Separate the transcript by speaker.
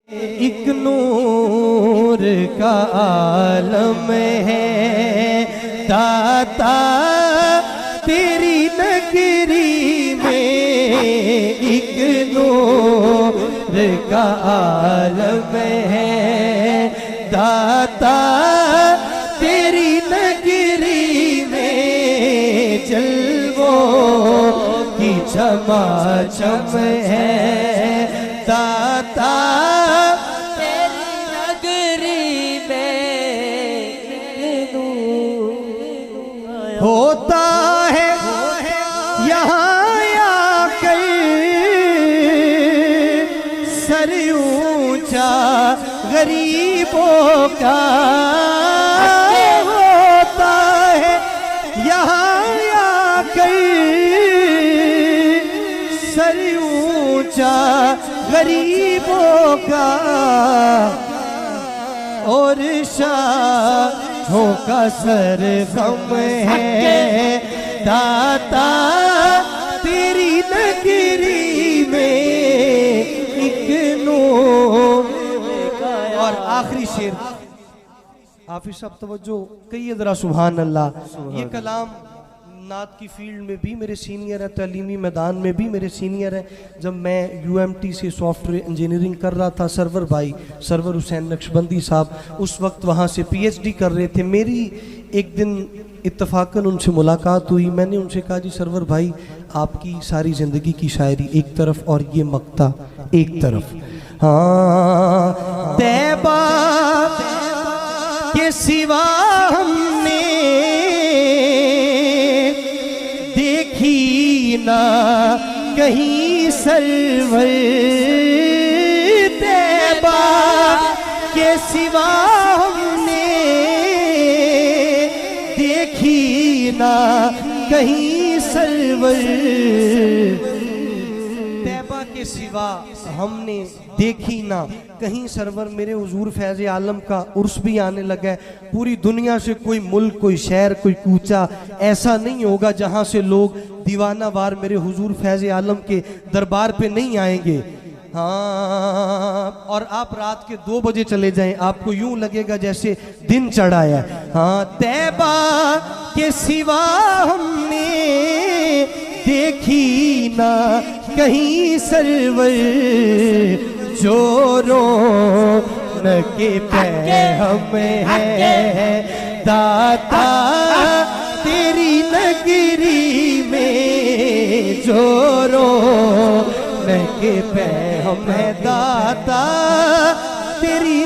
Speaker 1: एक नूर का आलम है दाता तेरी नगरी में, एक नूर का आलम है दाता तेरी नगरी में, जलवों की चमाचम है दाता तेरी नगरी में, होता है यहाँ आकर सर ऊंचा गरीबों का, होता है यहाँ आकर सर ऊंचा गरीबों का, और शाहों का सर गम है दाता तेरी नगरी में, एक नूर। और आखिरी शेर हाफिज साहब तवज्जो कहिए जरा, सुभान अल्लाह। ये कलाम नात की फील्ड में भी मेरे सीनियर है, तालीमी मैदान में भी मेरे सीनियर है। जब मैं यूएमटी से सॉफ्टवेयर इंजीनियरिंग कर रहा था, सरवर भाई सरवर हुसैन नक्शबंदी साहब उस वक्त वहाँ से पीएचडी कर रहे थे। मेरी एक दिन इत्तफाकन उनसे मुलाकात हुई। मैंने उनसे कहा जी सरवर भाई, आपकी सारी ज़िंदगी की शायरी एक तरफ और ये मक्ता एक तरफ, हाँ तैबा के सिवा हमने देखी ना कहीं सरवर, तैबा के सिवा हमने देखी ना कहीं सरवर, तैबा के सिवा हमने देखी ना कहीं सरवर। मेरे हुजूर फैज़ आलम का उर्स भी आने लगा है। पूरी दुनिया से कोई मुल्क, कोई शहर, कोई कूचा ऐसा नहीं होगा जहां से लोग दीवाना वार मेरे हुजूर फैज़ आलम के दरबार पे नहीं आएंगे। हाँ, और आप रात के 2 बजे चले जाएं, आपको यूं लगेगा जैसे दिन चढ़ा है। हाँ, तैबा के सिवा हमने देखी ना कहीं सरवर, जोरों न के पैगम है दाता तेरी नगरी में, जोरों न के पैगम है दाता तेरी